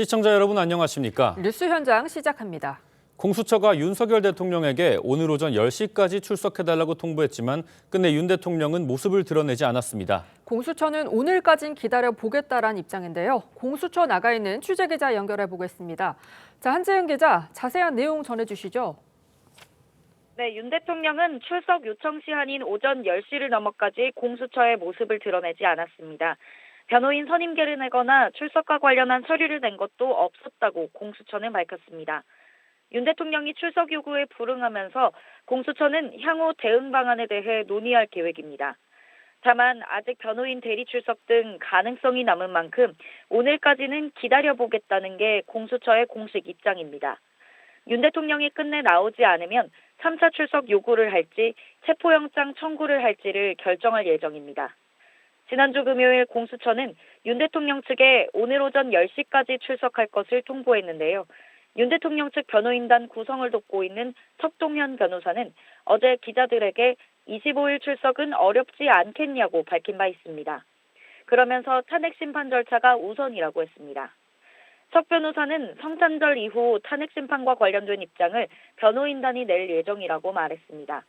시청자 여러분 안녕하십니까? 뉴스 현장 시작합니다. 공수처가 윤석열 대통령에게 오늘 오전 10시까지 출석해달라고 통보했지만 끝내 윤 대통령은 모습을 드러내지 않았습니다. 공수처는 오늘까진 기다려보겠다라는 입장인데요. 공수처 나가 있는 취재기자 연결해 보겠습니다. 자, 한재은 기자, 자세한 내용 전해주시죠. 네, 윤 대통령은 출석 요청 시한인 오전 10시를 넘어까지 공수처의 모습을 드러내지 않았습니다. 변호인 선임계를 내거나 출석과 관련한 서류를 낸 것도 없었다고 공수처는 밝혔습니다. 윤 대통령이 출석 요구에 불응하면서 공수처는 향후 대응 방안에 대해 논의할 계획입니다. 다만 아직 변호인 대리 출석 등 가능성이 남은 만큼 오늘까지는 기다려보겠다는 게 공수처의 공식 입장입니다. 윤 대통령이 끝내 나오지 않으면 3차 출석 요구를 할지 체포영장 청구를 할지를 결정할 예정입니다. 지난주 금요일 공수처는 윤 대통령 측에 오늘 오전 10시까지 출석할 것을 통보했는데요. 윤 대통령 측 변호인단 구성을 돕고 있는 척동현 변호사는 어제 기자들에게 25일 출석은 어렵지 않겠냐고 밝힌 바 있습니다. 그러면서 탄핵 심판 절차가 우선이라고 했습니다. 척 변호사는 성탄절 이후 탄핵 심판과 관련된 입장을 변호인단이 낼 예정이라고 말했습니다.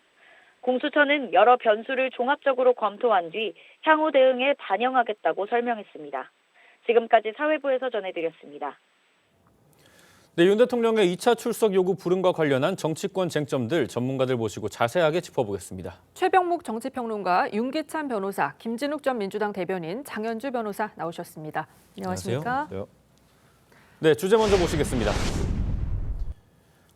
공수처는 여러 변수를 종합적으로 검토한 뒤 향후 대응에 반영하겠다고 설명했습니다. 지금까지 사회부에서 전해드렸습니다. 네, 윤 대통령의 2차 출석 요구 불응과 관련한 정치권 쟁점들 전문가들 모시고 자세하게 짚어보겠습니다. 최병묵 정치평론가, 윤기찬 변호사, 김진욱 전 민주당 대변인, 장현주 변호사 나오셨습니다. 안녕하십니까? 안녕하세요. 네, 주제 먼저 모시겠습니다.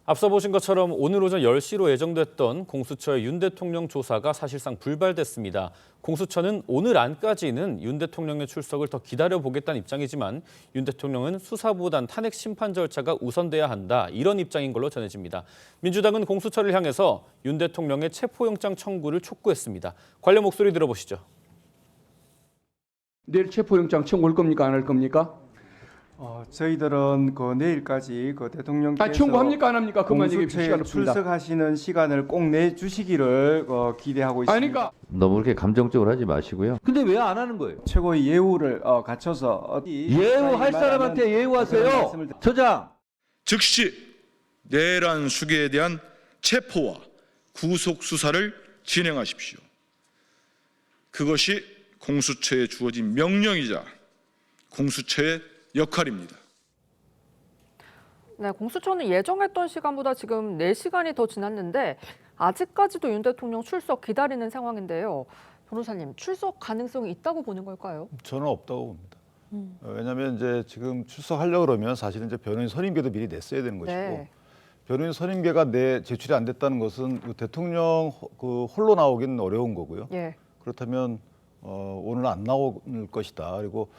앞서 보신 것처럼 오늘 오전 10시로 예정됐던 공수처의 윤 대통령 조사가 사실상 불발됐습니다. 공수처는 오늘 안까지는 윤 대통령의 출석을 더 기다려보겠다는 입장이지만 윤 대통령은 수사보단 탄핵 심판 절차가 우선돼야 한다, 이런 입장인 걸로 전해집니다. 민주당은 공수처를 향해서 윤 대통령의 체포영장 청구를 촉구했습니다. 관련 목소리 들어보시죠. 내일 체포영장 청구할 겁니까? 안 할 겁니까? 저희들은 내일까지 대통령께서 청구합니까? 안 합니까? 그만 얘기해 주시기 공수처에 바랍니다. 출석하시는 시간을 꼭 내주시기를 기대하고 있습니다. 아니까 너무 그렇게 감정적으로 하지 마시고요. 근데 왜 안 하는 거예요? 최고의 예우를 갖춰서 예우할 사람한테 예우하세요. 처장. 즉시 내란 수계에 대한 체포와 구속 수사를 진행하십시오. 그것이 공수처에 주어진 명령이자 공수처의 역할입니다. 네, 공수처는 예정했던 시간보다 지금 4시간이 더 지났는데 아직까지도 윤 대통령 출석 기다리는 상황인데요. 변호사님, 출석 가능성이 있다고 보는 걸까요? 저는 없다고 봅니다. 왜냐하면 이제 지금 출석하려고 그러면 사실은 이제 변호인 선임계도 미리 냈어야 되는 것이고, 네. 변호인 선임계가 제출이 안 됐다는 것은 대통령 홀로 나오기는 어려운 거고요. 예. 그렇다면 오늘 안 나올 것이다. 그리고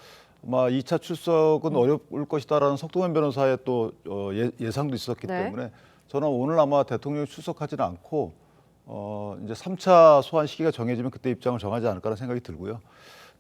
아마 2차 출석은 어려울 것이다라는 석동현 변호사의 또 예상도 있었기 네. 때문에 저는 오늘 아마 대통령이 출석하지는 않고 이제 3차 소환 시기가 정해지면 그때 입장을 정하지 않을까라는 생각이 들고요.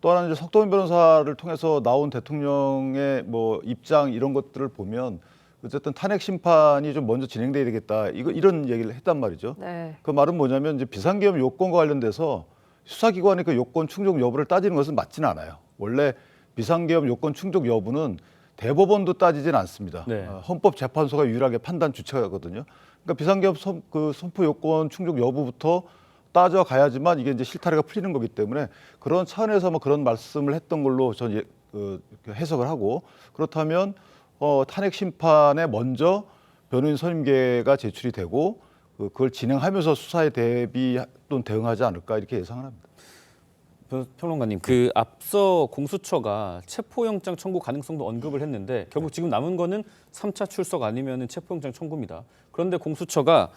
또 하나는 이제 석동현 변호사를 통해서 나온 대통령의 입장 이런 것들을 보면 어쨌든 탄핵 심판이 좀 먼저 진행돼야 되겠다. 이런 얘기를 했단 말이죠. 네. 그 말은 뭐냐면 이제 비상계엄 요건과 관련돼서 수사기관이 그 요건 충족 여부를 따지는 것은 맞지는 않아요. 원래 비상계엄 요건 충족 여부는 대법원도 따지진 않습니다. 네. 헌법재판소가 유일하게 판단 주체거든요. 그러니까 비상계엄 선포 요건 충족 여부부터 따져가야지만 이게 이제 실타래가 풀리는 거기 때문에 그런 차원에서 그런 말씀을 했던 걸로 전 해석을 하고, 그렇다면 탄핵 심판에 먼저 변호인 선임계가 제출이 되고 그걸 진행하면서 수사에 대비 또는 대응하지 않을까 이렇게 예상을 합니다. 평론가님, 앞서 공수처가 체포영장 청구 가능성도 언급을 했는데 결국 지금 남은 거는 3차 출석 아니면 체포영장 청구입니다. 그런데 공수처가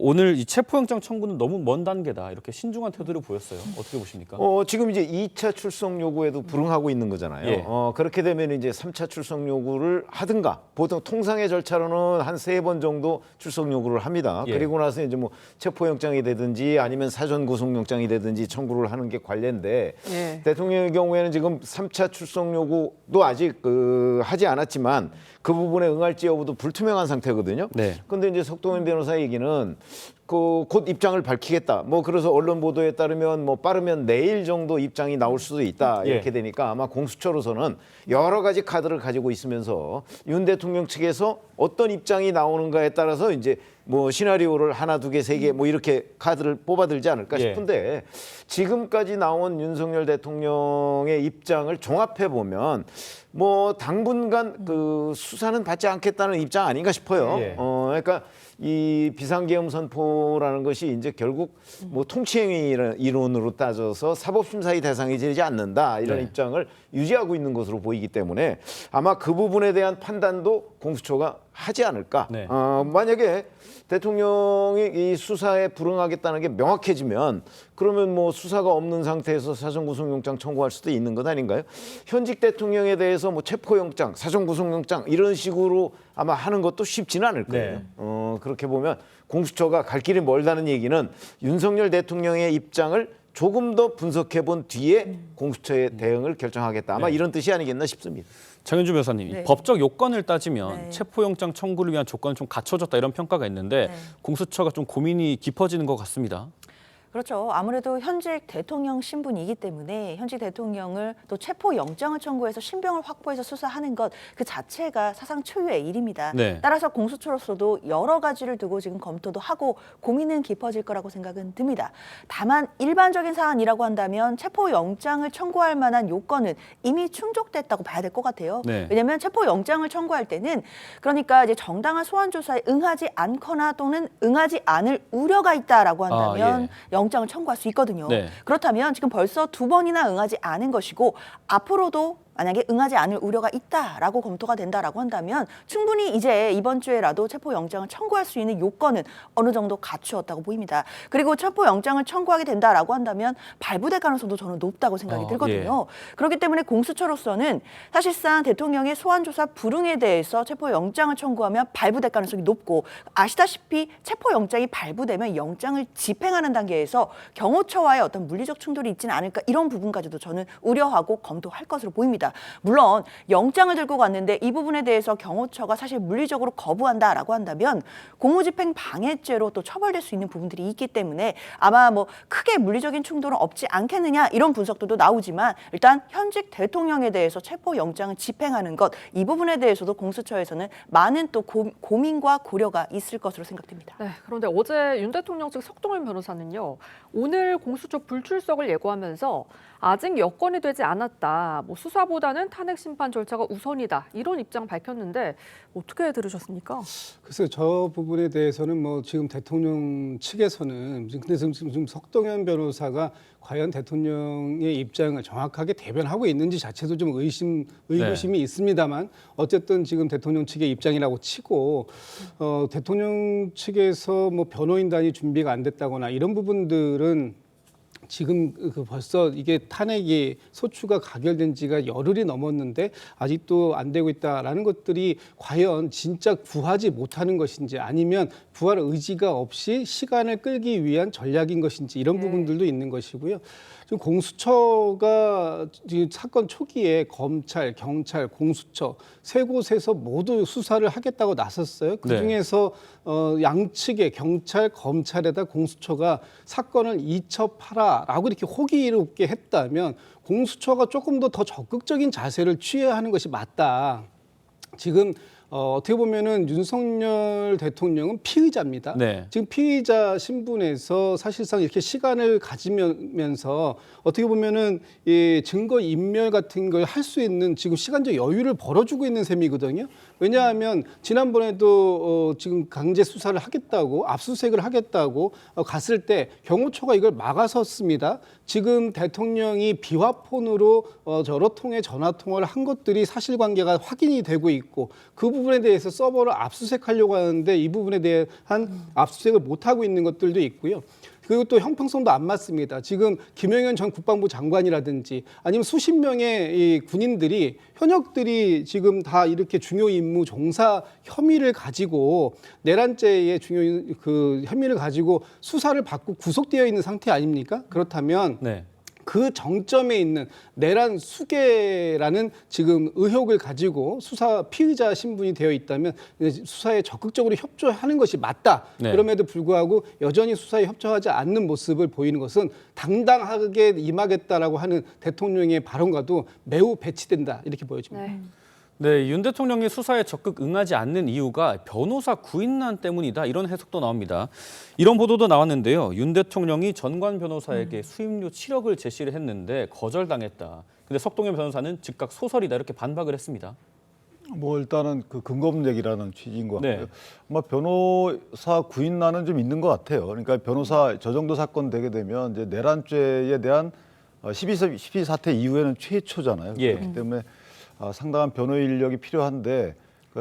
오늘 이 체포영장 청구는 너무 먼 단계다, 이렇게 신중한 태도를 보였어요. 어떻게 보십니까? 지금 이제 2차 출석 요구에도 불응하고 있는 거잖아요. 예. 그렇게 되면 이제 3차 출석 요구를 하든가, 보통 통상의 절차로는 한 3번 정도 출석 요구를 합니다. 예. 그리고 나서 이제 체포영장이 되든지 아니면 사전 구속영장이 되든지 청구를 하는 게 관례인데, 예. 대통령의 경우에는 지금 3차 출석 요구도 아직 하지 않았지만 그 부분에 응할지 여부도 불투명한 상태거든요. 네. 그런데 이제 석동현 변호사 얘기는 곧 입장을 밝히겠다. 뭐 그래서 언론 보도에 따르면 뭐 빠르면 내일 정도 입장이 나올 수도 있다. 이렇게 되니까 아마 공수처로서는 여러 가지 카드를 가지고 있으면서 윤 대통령 측에서 어떤 입장이 나오는가에 따라서 이제 뭐 시나리오를 하나, 두 개, 세 개 뭐 이렇게 카드를 뽑아들지 않을까 싶은데 지금까지 나온 윤석열 대통령의 입장을 종합해 보면 뭐 당분간 그 수사는 받지 않겠다는 입장 아닌가 싶어요. 그러니까 이 비상계엄 선포라는 것이 이제 결국 뭐 통치행위 이론으로 따져서 사법심사의 대상이 되지 않는다 이런 입장을 유지하고 있는 것으로 보이기 때문에 아마 그 부분에 대한 판단도 공수처가 하지 않을까. 만약에 대통령이 이 수사에 불응하겠다는 게 명확해지면 그러면 뭐 수사가 없는 상태에서 사전구속영장 청구할 수도 있는 것 아닌가요? 현직 대통령에 대해서 뭐 체포영장, 사전구속영장 이런 식으로 아마 하는 것도 쉽지는 않을 거예요. 그렇게 보면 공수처가 갈 길이 멀다는 얘기는 윤석열 대통령의 입장을 조금 더 분석해 본 뒤에 공수처의 대응을 결정하겠다. 아마 이런 뜻이 아니겠나 싶습니다. 장윤주 변호사님, 법적 요건을 따지면 체포영장 청구를 위한 조건은 좀 갖춰졌다 이런 평가가 있는데 공수처가 좀 고민이 깊어지는 것 같습니다. 그렇죠. 아무래도 현직 대통령 신분이기 때문에 현직 대통령을 또 체포 영장을 청구해서 신병을 확보해서 수사하는 것 그 자체가 사상 초유의 일입니다. 따라서 공수처로서도 여러 가지를 두고 지금 검토도 하고 고민은 깊어질 거라고 생각은 듭니다. 다만 일반적인 사안이라고 한다면 체포 영장을 청구할 만한 요건은 이미 충족됐다고 봐야 될 것 같아요. 왜냐하면 체포 영장을 청구할 때는 그러니까 이제 정당한 소환 조사에 응하지 않거나 또는 응하지 않을 우려가 있다라고 한다면 영장을 청구할 수 있거든요. 그렇다면 지금 벌써 2번이나 응하지 않은 것이고 앞으로도 만약에 응하지 않을 우려가 있다라고 검토가 된다라고 한다면 충분히 이제 이번 주에라도 체포영장을 청구할 수 있는 요건은 어느 정도 갖추었다고 보입니다. 그리고 체포영장을 청구하게 된다라고 한다면 발부될 가능성도 저는 높다고 생각이 들거든요. 그렇기 때문에 공수처로서는 사실상 대통령의 소환조사 불응에 대해서 체포영장을 청구하면 발부될 가능성이 높고 아시다시피 체포영장이 발부되면 영장을 집행하는 단계에서 경호처와의 어떤 물리적 충돌이 있지는 않을까 이런 부분까지도 저는 우려하고 검토할 것으로 보입니다. 물론 영장을 들고 갔는데 이 부분에 대해서 경호처가 사실 물리적으로 거부한다라고 한다면 공무집행 방해죄로 또 처벌될 수 있는 부분들이 있기 때문에 아마 뭐 크게 물리적인 충돌은 없지 않겠느냐 이런 분석들도 나오지만 일단 현직 대통령에 대해서 체포영장을 집행하는 것 이 부분에 대해서도 공수처에서는 많은 또 고민과 고려가 있을 것으로 생각됩니다. 그런데 어제 윤 대통령 측 석동일 변호사는요. 오늘 공수처 불출석을 예고하면서 아직 여건이 되지 않았다. 뭐 수사보다는 탄핵 심판 절차가 우선이다. 이런 입장 밝혔는데 어떻게 들으셨습니까? 글쎄요, 저 부분에 대해서는 뭐 지금 대통령 측에서는 근데 지금 석동현 변호사가 과연 대통령의 입장을 정확하게 대변하고 있는지 자체도 좀 의구심이 있습니다만 어쨌든 지금 대통령 측의 입장이라고 치고 대통령 측에서 뭐 변호인단이 준비가 안 됐다거나 이런 부분들은 지금 벌써 이게 탄핵이 소추가 가결된 지가 열흘이 넘었는데 아직도 안 되고 있다라는 것들이 과연 진짜 구하지 못하는 것인지 아니면 구할 의지가 없이 시간을 끌기 위한 전략인 것인지 이런 부분들도 있는 것이고요. 지금 공수처가 지금 사건 초기에 검찰, 경찰, 공수처 세 곳에서 모두 수사를 하겠다고 나섰어요. 그중에서 양측의 경찰, 검찰에다 공수처가 사건을 이첩하라라고 이렇게 호기롭게 했다면 공수처가 조금 더 적극적인 자세를 취해야 하는 것이 맞다. 지금 어떻게 보면은 윤석열 대통령은 피의자입니다. 지금 피의자 신분에서 사실상 이렇게 시간을 가지면서 어떻게 보면은 이 증거 인멸 같은 걸 할 수 있는 지금 시간적 여유를 벌어주고 있는 셈이거든요. 왜냐하면 지난번에도 지금 강제 수사를 하겠다고 압수수색을 하겠다고 갔을 때 경호처가 이걸 막아섰습니다. 지금 대통령이 비화폰으로 여러 통의 전화 통화를 한 것들이 사실관계가 확인이 되고 있고 그 부분에 대해서 서버를 압수수색하려고 하는데 이 부분에 대한 압수수색을 못하고 있는 것들도 있고요. 그리고 또 형평성도 안 맞습니다. 지금 김영현 전 국방부 장관이라든지 아니면 수십 명의 이 군인들이 현역들이 지금 다 이렇게 중요 임무 종사 혐의를 가지고 내란죄의 중요 그 혐의를 가지고 수사를 받고 구속되어 있는 상태 아닙니까? 그렇다면 그 정점에 있는 내란 수계라는 지금 의혹을 가지고 수사 피의자 신분이 되어 있다면 수사에 적극적으로 협조하는 것이 맞다. 네. 그럼에도 불구하고 여전히 수사에 협조하지 않는 모습을 보이는 것은 당당하게 임하겠다라고 하는 대통령의 발언과도 매우 배치된다 이렇게 보여집니다. 네. 네, 윤 대통령이 수사에 적극 응하지 않는 이유가 변호사 구인난 때문이다 이런 해석도 나옵니다. 이런 보도도 나왔는데요. 윤 대통령이 전관 변호사에게 수임료 7억을 제시를 했는데 거절당했다. 근데 석동현 변호사는 즉각 소설이다 이렇게 반박을 했습니다. 뭐 일단은 그 근거 없는 얘기라는 취지인 것 같고요. 네. 아마 변호사 구인난은 좀 있는 것 같아요. 그러니까 변호사 저 정도 사건 되게 되면 이제 내란죄에 대한 12 사태 이후에는 최초잖아요. 예. 그렇기 때문에 상당한 변호 인력이 필요한데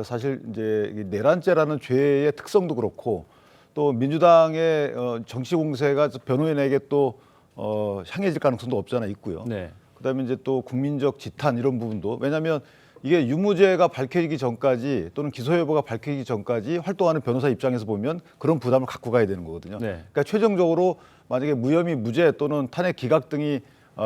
사실 이제 내란죄라는 죄의 특성도 그렇고 또 민주당의 정치 공세가 변호인에게 또 향해질 가능성도 없지 않아 있고요. 네. 그다음에 이제 또 국민적 지탄 이런 부분도 왜냐하면 이게 유무죄가 밝혀지기 전까지 또는 기소 여부가 밝혀지기 전까지 활동하는 변호사 입장에서 보면 그런 부담을 갖고 가야 되는 거거든요. 네. 그러니까 최종적으로 만약에 무혐의 무죄 또는 탄핵 기각 등이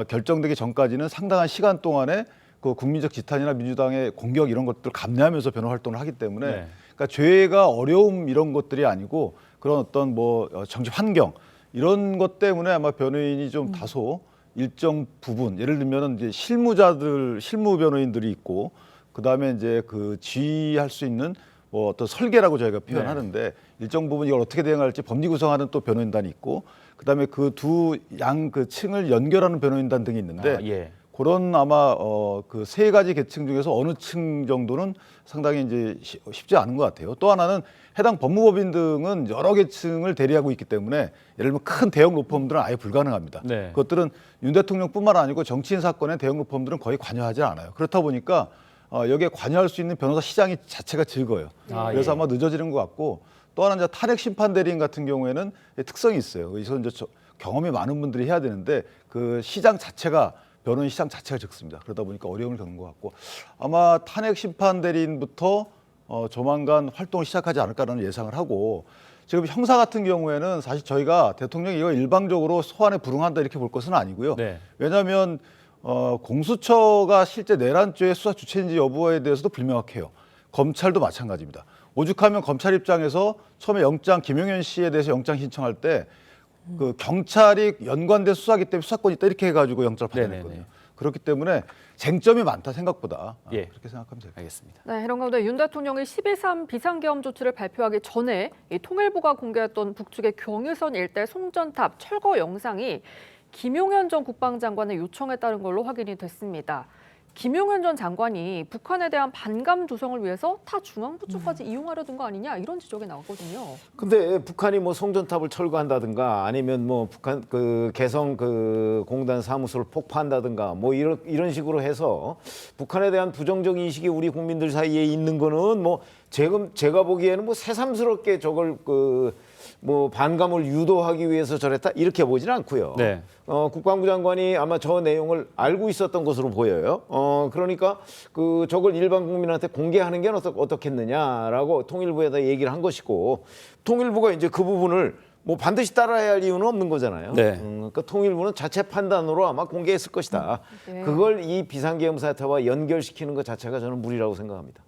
결정되기 전까지는 상당한 시간 동안에 그 국민적 지탄이나 민주당의 공격 이런 것들을 감내하면서 변호 활동을 하기 때문에 네. 그러니까 죄가 어려움 이런 것들이 아니고 그런 어떤 뭐 정치 환경 이런 것 때문에 아마 변호인이 좀 다소 일정 부분 예를 들면은 이제 실무 변호인들이 있고 그다음에 이제 그 지휘할 수 있는 뭐 어떤 설계라고 저희가 표현하는데 일정 부분 이걸 어떻게 대응할지 법리 구성하는 또 변호인단이 있고 그다음에 그 두 양 그 층을 연결하는 변호인단 등이 있는데 예. 그런 아마 그 세 가지 계층 중에서 어느 층 정도는 상당히 이제 쉽지 않은 것 같아요. 또 하나는 해당 법무법인 등은 여러 계층을 대리하고 있기 때문에 예를 들면 큰 대형 로펌들은 아예 불가능합니다. 네. 그것들은 윤 대통령뿐만 아니고 정치인 사건의 대형 로펌들은 거의 관여하지 않아요. 그렇다 보니까 여기에 관여할 수 있는 변호사 시장이 자체가 적어요. 그래서 아마 늦어지는 것 같고 또 하나 이제 탄핵 심판 대리인 같은 경우에는 특성이 있어요. 그래서 이제 경험이 많은 분들이 해야 되는데 그 시장 자체가 변호인 시장 자체가 적습니다. 그러다 보니까 어려움을 겪는 것 같고 아마 탄핵 심판 대리인부터 조만간 활동을 시작하지 않을까라는 예상을 하고 지금 형사 같은 경우에는 사실 저희가 대통령이 이거 일방적으로 소환에 불응한다 이렇게 볼 것은 아니고요. 네. 왜냐하면 공수처가 실제 내란죄의 수사 주체인지 여부에 대해서도 불명확해요. 검찰도 마찬가지입니다. 오죽하면 검찰 입장에서 처음에 김용현 씨에 대해서 영장 신청할 때 그 경찰이 연관된 수사기 때문에 수사권이 있다 이렇게 해가지고 영장을 받아냈거든요. 그렇기 때문에 쟁점이 많다 생각보다 예. 그렇게 생각하면 됩니다. 알겠습니다. 네, 이런 가운데 윤 대통령이 12.3 비상계엄 조치를 발표하기 전에 이 통일부가 공개했던 북측의 경의선 일대 송전탑 철거 영상이 김용현 전 국방장관의 요청에 따른 걸로 확인이 됐습니다. 김용현 전 장관이 북한에 대한 반감 조성을 위해서 타 중앙부처까지 이용하려던 거 아니냐 이런 지적이 나왔거든요. 근데 북한이 뭐 송전탑을 철거한다든가 아니면 뭐 북한 그 개성 그 공단 사무소를 폭파한다든가 뭐 이런 식으로 해서 북한에 대한 부정적 인식이 우리 국민들 사이에 있는 거는 뭐 제가 보기에는 뭐 새삼스럽게 저걸 뭐 반감을 유도하기 위해서 저랬다 이렇게 보지는 않고요. 네. 국방부 장관이 아마 저 내용을 알고 있었던 것으로 보여요. 그러니까 저걸 일반 국민한테 공개하는 게 어떻겠느냐라고 통일부에다 얘기를 한 것이고 통일부가 이제 그 부분을 뭐 반드시 따라야 할 이유는 없는 거잖아요. 네. 그러니까 통일부는 자체 판단으로 아마 공개했을 것이다. 네. 그걸 이 비상계엄 사태와 연결시키는 것 자체가 저는 무리라고 생각합니다.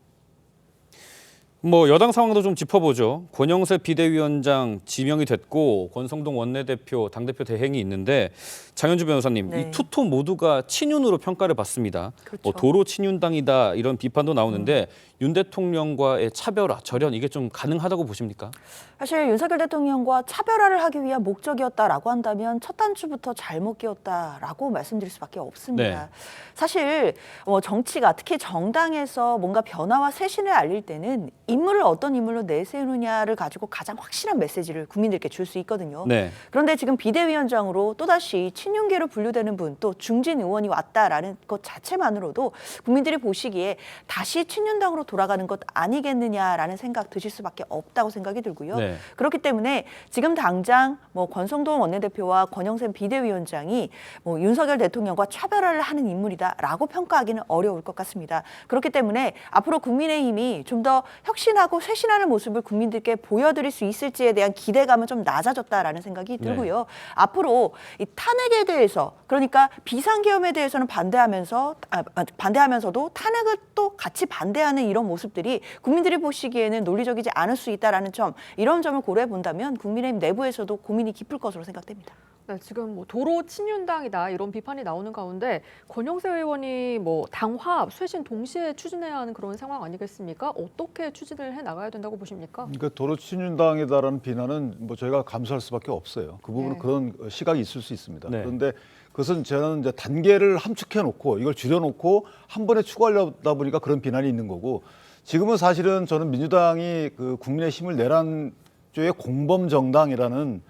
뭐 여당 상황도 좀 짚어보죠. 권영세 비대위원장 지명이 됐고 권성동 원내대표 당대표 대행이 있는데 장현주 변호사님 네. 이 투톱 모두가 친윤으로 평가를 받습니다. 그렇죠. 뭐 도로 친윤당이다 이런 비판도 나오는데 윤 대통령과의 차별화, 절연 이게 좀 가능하다고 보십니까? 사실 윤석열 대통령과 차별화를 하기 위한 목적이었다라고 한다면 첫 단추부터 잘못 끼웠다라고 말씀드릴 수밖에 없습니다. 네. 사실 정치가 특히 정당에서 뭔가 변화와 쇄신을 알릴 때는 인물을 어떤 인물로 내세우느냐를 가지고 가장 확실한 메시지를 국민들께 줄 수 있거든요. 네. 그런데 지금 비대위원장으로 또다시 친윤계로 분류되는 분, 또 중진 의원이 왔다라는 것 자체만으로도 국민들이 보시기에 다시 친윤당으로 돌아가는 것 아니겠느냐라는 생각 드실 수밖에 없다고 생각이 들고요. 네. 그렇기 때문에 지금 당장 뭐 권성동 원내대표와 권영세 비대위원장이 뭐 윤석열 대통령과 차별화를 하는 인물이다라고 평가하기는 어려울 것 같습니다. 그렇기 때문에 앞으로 국민의힘이 좀 더 혁신 쇄신하고 쇄신하는 모습을 국민들께 보여드릴 수 있을지에 대한 기대감은 좀 낮아졌다라는 생각이 들고요. 앞으로 이 탄핵에 대해서 그러니까 비상계엄에 대해서는 반대하면서도 탄핵을 또 같이 반대하는 이런 모습들이 국민들이 보시기에는 논리적이지 않을 수 있다라는 점 이런 점을 고려해 본다면 국민의힘 내부에서도 고민이 깊을 것으로 생각됩니다. 네, 지금 뭐 도로 친윤당이다 이런 비판이 나오는 가운데 권영세 의원이 뭐 당화합, 쇄신 동시에 추진해야 하는 그런 상황 아니겠습니까? 어떻게 추진을 해 나가야 된다고 보십니까? 그러니까 도로 친윤당이다라는 비난은 뭐 저희가 감수할 수밖에 없어요. 그 부분은 그런 시각이 있을 수 있습니다. 네. 그런데 그것은 저는 이제 단계를 함축해 놓고 이걸 줄여놓고 한 번에 추구하려다 보니까 그런 비난이 있는 거고 지금은 사실은 저는 민주당이 그 국민의 힘을 내란죄의 공범 정당이라는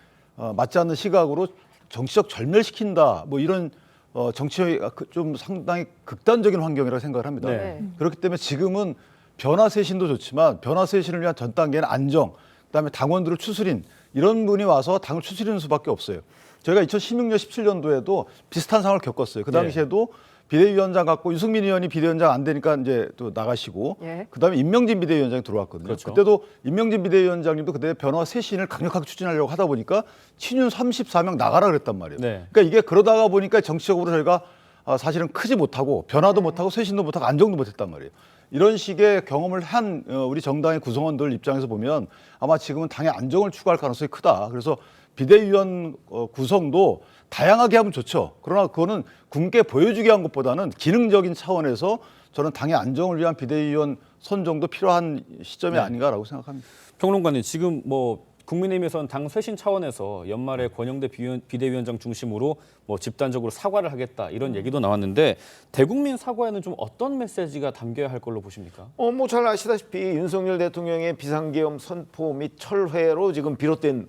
맞지 않는 시각으로 정치적 절멸시킨다 뭐 이런 정치의 좀 상당히 극단적인 환경이라고 생각을 합니다. 네. 그렇기 때문에 지금은 변화 쇄신도 좋지만 변화 쇄신을 위한 전 단계는 안정, 그다음에 당원들을 추스린 이런 분이 와서 당을 추스리는 수밖에 없어요. 저희가 2016년, 17년도에도 비슷한 상황을 겪었어요. 그 당시에도 비대위원장 갖고 유승민 의원이 비대위원장 안 되니까 이제 또 나가시고 그다음에 임명진 비대위원장이 들어왔거든요. 그렇죠. 그때도 임명진 비대위원장님도 그때 변화 쇄신을 강력하게 추진하려고 하다 보니까 친윤 34명 나가라 그랬단 말이에요. 네. 그러니까 이게 그러다가 보니까 정치적으로 저희가 사실은 크지 못하고 변화도 못하고 쇄신도 못하고 안정도 못했단 말이에요. 이런 식의 경험을 한 우리 정당의 구성원들 입장에서 보면 아마 지금은 당의 안정을 추구할 가능성이 크다. 그래서 비대위원 구성도 다양하게 하면 좋죠. 그러나 그거는 군께 보여주게 한 것보다는 기능적인 차원에서 저는 당의 안정을 위한 비대위원 선정도 필요한 시점이 아닌가라고 생각합니다. 평론가님, 지금 뭐 국민의힘에서는 당 쇄신 차원에서 연말에 권영대 비대위원장 중심으로 뭐 집단적으로 사과를 하겠다 이런 얘기도 나왔는데 대국민 사과에는 좀 어떤 메시지가 담겨야 할 걸로 보십니까? 뭐 잘 아시다시피 윤석열 대통령의 비상계엄 선포 및 철회로 지금 비롯된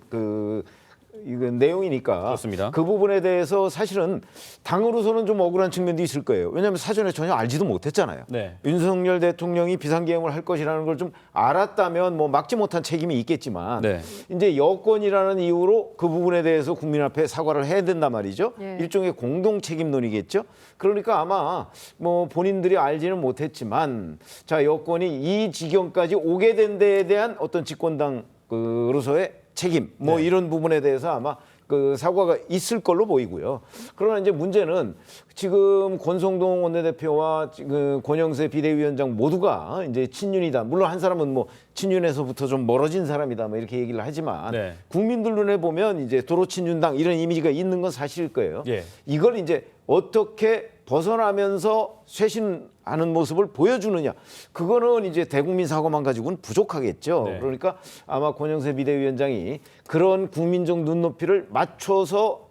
이건 내용이니까 그렇습니다. 그 부분에 대해서 사실은 당으로서는 좀 억울한 측면도 있을 거예요. 왜냐하면 사전에 전혀 알지도 못했잖아요. 네. 윤석열 대통령이 비상계엄을 할 것이라는 걸 좀 알았다면 뭐 막지 못한 책임이 있겠지만 네. 이제 여권이라는 이유로 그 부분에 대해서 국민 앞에 사과를 해야 된단 말이죠. 예. 일종의 공동 책임론이겠죠. 그러니까 아마 뭐 본인들이 알지는 못했지만 자 여권이 이 지경까지 오게 된 데에 대한 어떤 집권당으로서의 책임 뭐 이런 부분에 대해서 아마 그 사과가 있을 걸로 보이고요. 그러나 이제 문제는 지금 권성동 원내대표와 그 권영세 비대위원장 모두가 이제 친윤이다. 물론 한 사람은 뭐 친윤에서부터 좀 멀어진 사람이다. 뭐 이렇게 얘기를 하지만 국민들 눈에 보면 이제 도로 친윤당 이런 이미지가 있는 건 사실일 거예요. 이걸 이제 어떻게 벗어나면서 쇄신하는 모습을 보여주느냐. 그거는 이제 대국민 사과만 가지고는 부족하겠죠. 그러니까 아마 권영세 비대위원장이 그런 국민적 눈높이를 맞춰서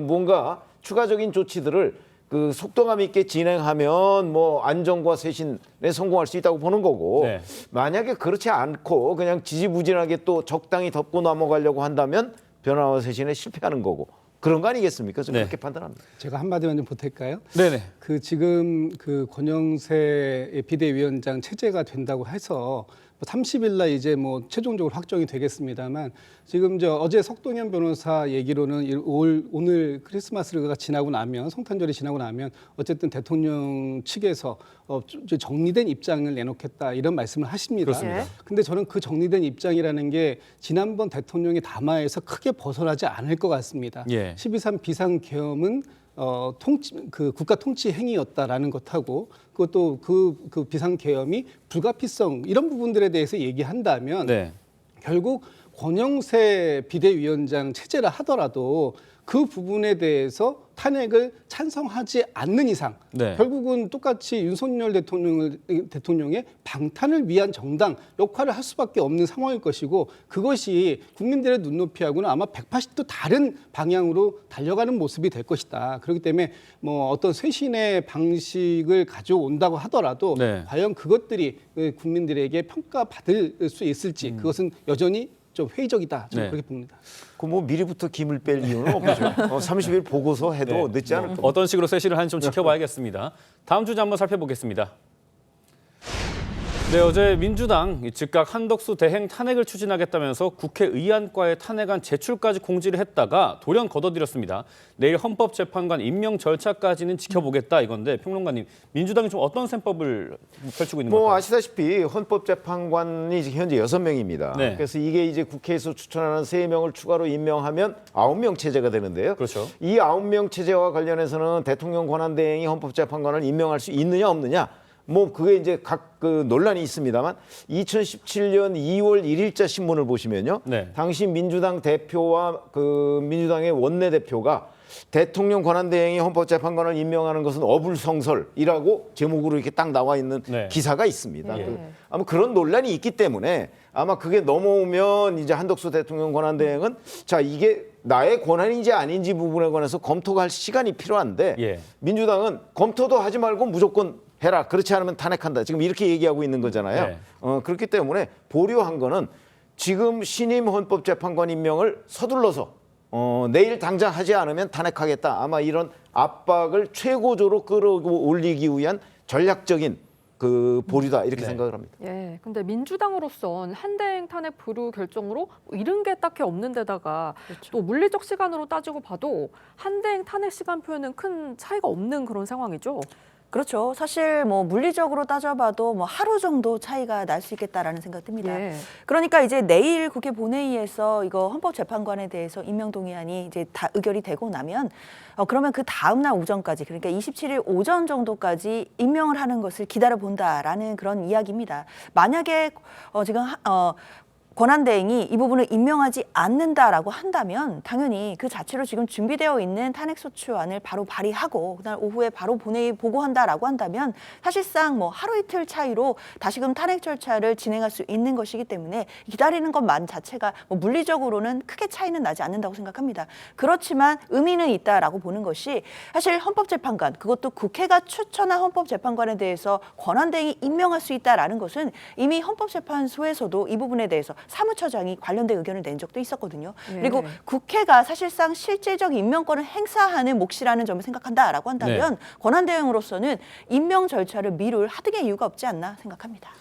뭔가 추가적인 조치들을 속도감 있게 진행하면 뭐 안정과 쇄신에 성공할 수 있다고 보는 거고 만약에 그렇지 않고 그냥 지지부진하게 또 적당히 덮고 넘어가려고 한다면 변화와 쇄신에 실패하는 거고. 그런 거 아니겠습니까? 저는 그렇게 판단합니다. 제가 한마디만 좀 보탤까요? 네네. 지금 권영세 비대위원장 체제가 된다고 해서 30일 날 이제 뭐 최종적으로 확정이 되겠습니다만 지금 어제 석동현 변호사 얘기로는 오늘 크리스마스가 지나고 나면 성탄절이 지나고 나면 어쨌든 대통령 측에서 정리된 입장을 내놓겠다 이런 말씀을 하십니다. 그렇습니다. 근데 저는 그 정리된 입장이라는 게 지난번 대통령의 담화에서 크게 벗어나지 않을 것 같습니다. 12.3 비상계엄은 국가 통치 행위였다라는 것하고 그것도 그 비상계엄이 불가피성 이런 부분들에 대해서 얘기한다면 결국 권영세 비대위원장 체제를 하더라도 그 부분에 대해서 탄핵을 찬성하지 않는 이상 결국은 똑같이 윤석열 대통령의 방탄을 위한 정당 역할을 할 수밖에 없는 상황일 것이고 그것이 국민들의 눈높이하고는 아마 180도 다른 방향으로 달려가는 모습이 될 것이다. 그렇기 때문에 뭐 어떤 쇄신의 방식을 가져온다고 하더라도 과연 그것들이 국민들에게 평가받을 수 있을지 그것은 여전히 좀 회의적이다. 저는 그렇게 봅니다. 뭐 미리부터 김을 뺄 이유는 없죠. 30일 보고서 해도 늦지 않을 겁니다. 어떤 식으로 쇄신을 하는지 좀 지켜봐야겠습니다. 다음 주제 한번 살펴보겠습니다. 네, 어제 민주당 즉각 한덕수 대행 탄핵을 추진하겠다면서 국회의안과에 탄핵안 제출까지 공지를 했다가 돌연 걷어들였습니다. 내일 헌법재판관 임명 절차까지는 지켜보겠다 이건데 평론가님, 민주당이 좀 어떤 셈법을 펼치고 있는 걸까요? 아시다시피 헌법재판관이 현재 6명입니다. 네. 그래서 이게 이제 국회에서 추천하는 3명을 추가로 임명하면 9명 체제가 되는데요. 그렇죠. 이 9명 체제와 관련해서는 대통령 권한대행이 헌법재판관을 임명할 수 있느냐 없느냐, 뭐 그게 이제 각 그 논란이 있습니다만 2017년 2월 1일자 신문을 보시면요. 네. 당시 민주당 대표와 그 민주당의 원내대표가 대통령 권한대행이 헌법재판관을 임명하는 것은 어불성설이라고 제목으로 이렇게 딱 나와 있는 네. 기사가 있습니다. 네. 아마 그런 논란이 있기 때문에 아마 그게 넘어오면 이제 한덕수 대통령 권한대행은 자, 이게 나의 권한인지 아닌지 부분에 관해서 검토가 할 시간이 필요한데 예. 민주당은 검토도 하지 말고 무조건 해라. 그렇지 않으면 탄핵한다. 지금 이렇게 얘기하고 있는 거잖아요. 네. 그렇기 때문에 보류한 거는 지금 신임 헌법재판관 임명을 서둘러서 내일 당장 하지 않으면 탄핵하겠다. 아마 이런 압박을 최고조로 끌어올리기 위한 전략적인 그 보류다 이렇게 네. 생각을 합니다. 예, 근데 민주당으로선 한대행 탄핵 보류 결정으로 이른 게 딱히 없는 데다가 또 물리적 시간으로 따지고 봐도 한대행 탄핵 시간표에는 큰 차이가 없는 그런 상황이죠. 그렇죠. 사실 뭐 물리적으로 따져봐도 뭐 하루 정도 차이가 날 수 있겠다라는 생각 듭니다. 예. 그러니까 이제 내일 국회 본회의에서 이거 헌법재판관에 대해서 임명 동의안이 이제 다 의결이 되고 나면 그러면 그 다음 날 오전까지, 그러니까 27일 오전 정도까지 임명을 하는 것을 기다려 본다라는 그런 이야기입니다. 만약에 지금 권한대행이 이 부분을 임명하지 않는다라고 한다면 당연히 그 자체로 지금 준비되어 있는 탄핵소추안을 바로 발의하고 그날 오후에 바로 본회의 보고한다라고 한다면 사실상 뭐 하루 이틀 차이로 다시금 탄핵 절차를 진행할 수 있는 것이기 때문에 기다리는 것만 자체가 뭐 물리적으로는 크게 차이는 나지 않는다고 생각합니다. 그렇지만 의미는 있다라고 보는 것이 사실 헌법재판관, 그것도 국회가 추천한 헌법재판관에 대해서 권한대행이 임명할 수 있다라는 것은 이미 헌법재판소에서도 이 부분에 대해서 사무처장이 관련된 의견을 낸 적도 있었거든요. 네. 그리고 국회가 사실상 실질적 임명권을 행사하는 몫이라는 점을 생각한다라고 한다면 네. 권한대행으로서는 임명 절차를 미룰 하등의 이유가 없지 않나 생각합니다.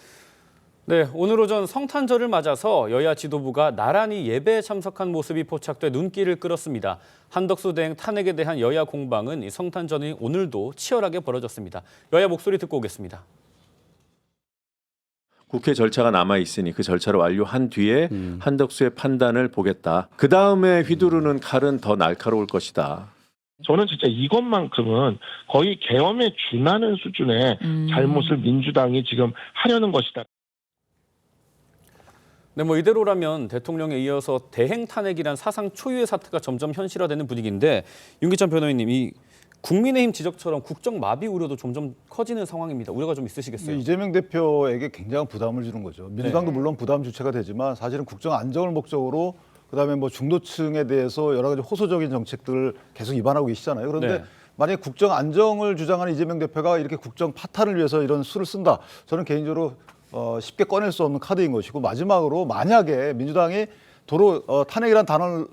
네, 오늘 오전 성탄절을 맞아서 여야 지도부가 나란히 예배에 참석한 모습이 포착돼 눈길을 끌었습니다. 한덕수 대행 탄핵에 대한 여야 공방은 이 성탄절이 오늘도 치열하게 벌어졌습니다. 여야 목소리 듣고 오겠습니다. 국회 절차가 남아 있으니 그 절차를 완료한 뒤에 한덕수의 판단을 보겠다. 그 다음에 휘두르는 칼은 더 날카로울 것이다. 저는 진짜 이것만큼은 거의 계엄에 준하는 수준의 잘못을 민주당이 지금 하려는 것이다. 네, 뭐 이대로라면 대통령에 이어서 대행 탄핵이란 사상 초유의 사태가 점점 현실화되는 분위기인데 윤기찬 변호인님, 이 국민의힘 지적처럼 국정 마비 우려도 점점 커지는 상황입니다. 우려가 좀 있으시겠어요? 이재명 대표에게 굉장한 부담을 주는 거죠. 민주당도 네. 물론 부담 주체가 되지만 사실은 국정 안정을 목적으로 그다음에 뭐 중도층에 대해서 여러 가지 호소적인 정책들을 계속 입안하고 계시잖아요. 그런데 네. 만약에 국정 안정을 주장하는 이재명 대표가 이렇게 국정 파탄을 위해서 이런 수를 쓴다. 저는 개인적으로 쉽게 꺼낼 수 없는 카드인 것이고, 마지막으로 만약에 민주당이 도로 탄핵이라는 단어를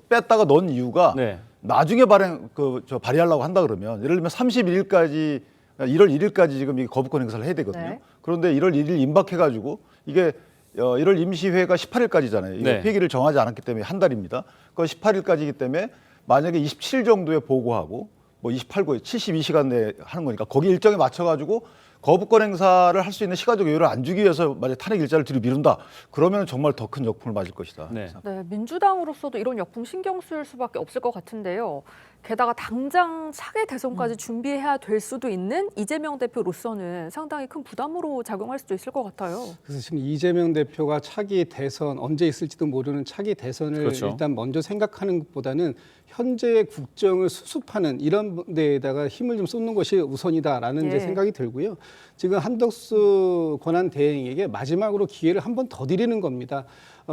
뺐다가 넣은 이유가 네. 나중에 발의하려고 한다 그러면 예를 들면 31일까지 1월 1일까지 지금 이 거부권 행사를 해야 되거든요. 네. 그런데 1월 1일 임박해가지고 이게 1월 임시회가 18일까지잖아요. 이거 네. 폐기를 정하지 않았기 때문에 한 달입니다. 그 18일까지이기 때문에 만약에 27일 정도에 보고하고 뭐 28일, 72시간 내에 하는 거니까 거기 일정에 맞춰가지고 거부권 행사를 할 수 있는 시간적 여유를 안 주기 위해서 만약 탄핵 일자를 뒤로 미룬다. 그러면 정말 더 큰 역풍을 맞을 것이다. 네. 네, 민주당으로서도 이런 역풍 신경 쓸 수밖에 없을 것 같은데요. 게다가 당장 차기 대선까지 준비해야 될 수도 있는 이재명 대표로서는 상당히 큰 부담으로 작용할 수도 있을 것 같아요. 그래서 지금 이재명 대표가 차기 대선 언제 있을지도 모르는 차기 대선을 그렇죠. 일단 먼저 생각하는 것보다는 현재의 국정을 수습하는 이런 데에다가 힘을 좀 쏟는 것이 우선이다라는 이제 예. 생각이 들고요. 지금 한덕수 권한 대행에게 마지막으로 기회를 한 번 더 드리는 겁니다.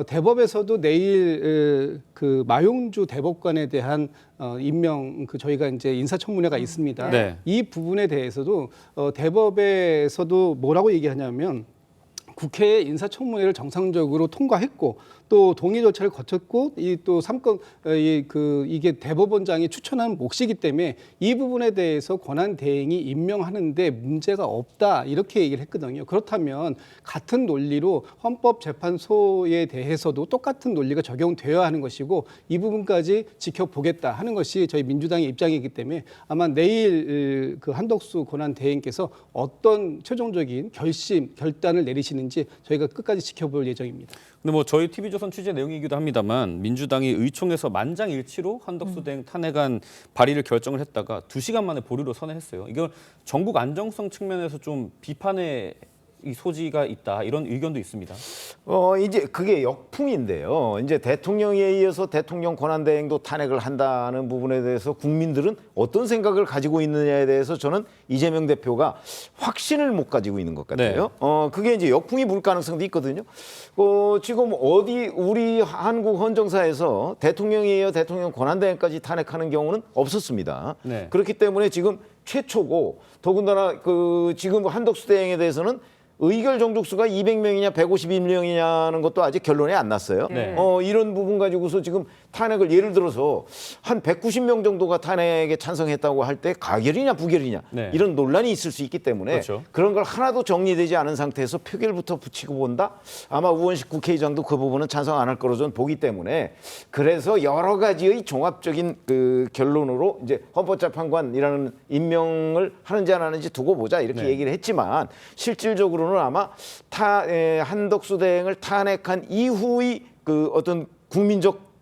대법에서도 내일 그 마용주 대법관에 대한 임명 저희가 이제 인사청문회가 있습니다. 네. 이 부분에 대해서도 대법에서도 뭐라고 얘기하냐면 국회의 인사청문회를 정상적으로 통과했고 또 동의 절차를 거쳤고 이 또 이게 대법원장이 추천한 몫이기 때문에 이 부분에 대해서 권한 대행이 임명하는데 문제가 없다 이렇게 얘기를 했거든요. 그렇다면 같은 논리로 헌법재판소에 대해서도 똑같은 논리가 적용되어야 하는 것이고 이 부분까지 지켜보겠다 하는 것이 저희 민주당의 입장이기 때문에 아마 내일 그 한덕수 권한 대행께서 어떤 최종적인 결단을 내리시는지 저희가 끝까지 지켜볼 예정입니다. 근데 뭐 저희 TV조선 취재 내용이기도 합니다만 민주당이 의총에서 만장일치로 한덕수 대행 탄핵안 발의를 결정을 했다가 2시간 만에 보류로 선회했어요. 이건 전국 안정성 측면에서 좀 비판의 이 소지가 있다 이런 의견도 있습니다. 이제 그게 역풍인데요. 이제 대통령에 이어서 대통령 권한대행도 탄핵을 한다는 부분에 대해서 국민들은 어떤 생각을 가지고 있느냐에 대해서 저는 이재명 대표가 확신을 못 가지고 있는 것 같아요. 네. 그게 이제 역풍이 불 가능성도 있거든요. 지금 우리 한국 헌정사에서 대통령에 이어 대통령 권한대행까지 탄핵하는 경우는 없었습니다. 네. 그렇기 때문에 지금 최초고 더군다나 지금 한덕수 대행에 대해서는 의결 정족수가 200명이냐 151명이냐는 것도 아직 결론이 안 났어요. 네. 이런 부분 가지고서 지금 탄핵을 예를 들어서 한 190명 정도가 탄핵에 찬성했다고 할 때 가결이냐 부결이냐 네. 이런 논란이 있을 수 있기 때문에 그렇죠. 그런 걸 하나도 정리되지 않은 상태에서 표결부터 붙이고 본다? 아마 우원식 국회의장도 그 부분은 찬성 안 할 거로 저는 보기 때문에 그래서 여러 가지의 종합적인 그 결론으로 이제 헌법재판관이라는 임명을 하는지 안 하는지 두고 보자 이렇게 네. 얘기를 했지만 실질적으로는 아마 한덕수 대행을 탄핵한 이후의 그 어떤 국민적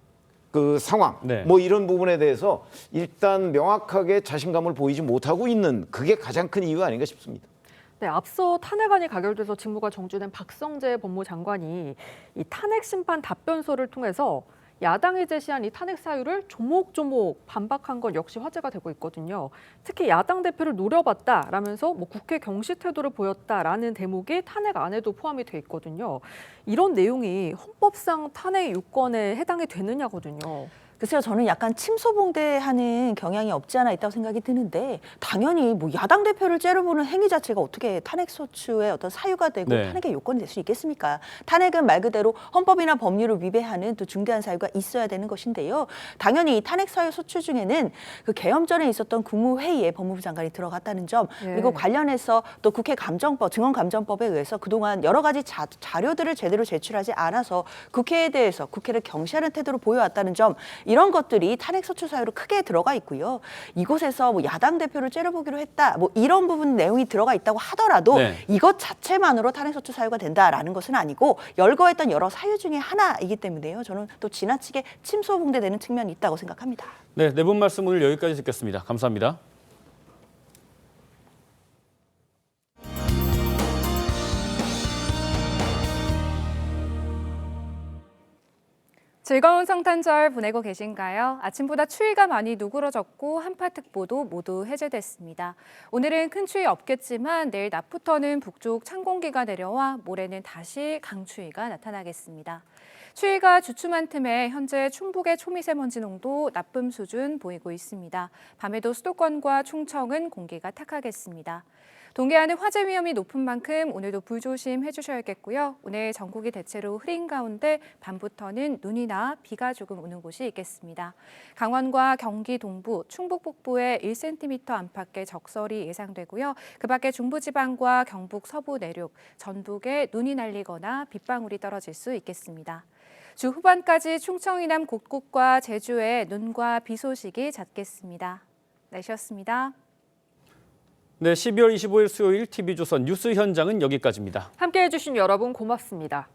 그 상황 네. 뭐 이런 부분에 대해서 일단 명확하게 자신감을 보이지 못하고 있는 그게 가장 큰 이유 아닌가 싶습니다. 네, 앞서 탄핵안이 가결돼서 직무가 정지된 박성재 법무장관이 이 탄핵 심판 답변서를 통해서 야당이 제시한 이 탄핵 사유를 조목조목 반박한 건 역시 화제가 되고 있거든요. 특히 야당 대표를 노려봤다라면서 뭐 국회 경시 태도를 보였다라는 대목이 탄핵안에도 포함이 돼 있거든요. 이런 내용이 헌법상 탄핵 요건에 해당이 되느냐거든요. 글쎄요, 저는 약간 침소봉대하는 경향이 없지 않아 있다고 생각이 드는데 당연히 뭐 야당 대표를 째려보는 행위 자체가 어떻게 탄핵소추의 어떤 사유가 되고 네. 탄핵의 요건이 될 수 있겠습니까? 탄핵은 말 그대로 헌법이나 법률을 위배하는 또 중대한 사유가 있어야 되는 것인데요. 당연히 이 탄핵 사유 소추 중에는 그 개헌 전에 있었던 국무회의에 법무부 장관이 들어갔다는 점 그리고 관련해서 또 국회 감정법, 증언감정법에 의해서 그동안 여러 가지 자료들을 제대로 제출하지 않아서 국회에 대해서 국회를 경시하는 태도를 보여왔다는 점 이런 것들이 탄핵소추 사유로 크게 들어가 있고요. 이곳에서 뭐 야당 대표를 째려보기로 했다. 뭐 이런 부분 내용이 들어가 있다고 하더라도 네. 이것 자체만으로 탄핵소추 사유가 된다라는 것은 아니고 열거했던 여러 사유 중에 하나이기 때문에요. 저는 또 지나치게 침소봉대되는 측면이 있다고 생각합니다. 네, 네 분 말씀 오늘 여기까지 듣겠습니다. 감사합니다. 즐거운 성탄절 보내고 계신가요? 아침보다 추위가 많이 누그러졌고 한파특보도 모두 해제됐습니다. 오늘은 큰 추위 없겠지만 내일 낮부터는 북쪽 찬 공기가 내려와 모레는 다시 강추위가 나타나겠습니다. 추위가 주춤한 틈에 현재 충북의 초미세먼지 농도 나쁨 수준 보이고 있습니다. 밤에도 수도권과 충청은 공기가 탁하겠습니다. 동해안은 화재 위험이 높은 만큼 오늘도 불조심해 주셔야겠고요. 오늘 전국이 대체로 흐린 가운데 밤부터는 눈이나 비가 조금 오는 곳이 있겠습니다. 강원과 경기 동부, 충북 북부에 1cm 안팎의 적설이 예상되고요. 그 밖에 중부지방과 경북 서부 내륙, 전북에 눈이 날리거나 빗방울이 떨어질 수 있겠습니다. 주 후반까지 충청 이남 곳곳과 제주에 눈과 비 소식이 잦겠습니다. 날씨였습니다. 네, 12월 25일 수요일 TV조선 뉴스 현장은 여기까지입니다. 함께해 주신 여러분 고맙습니다.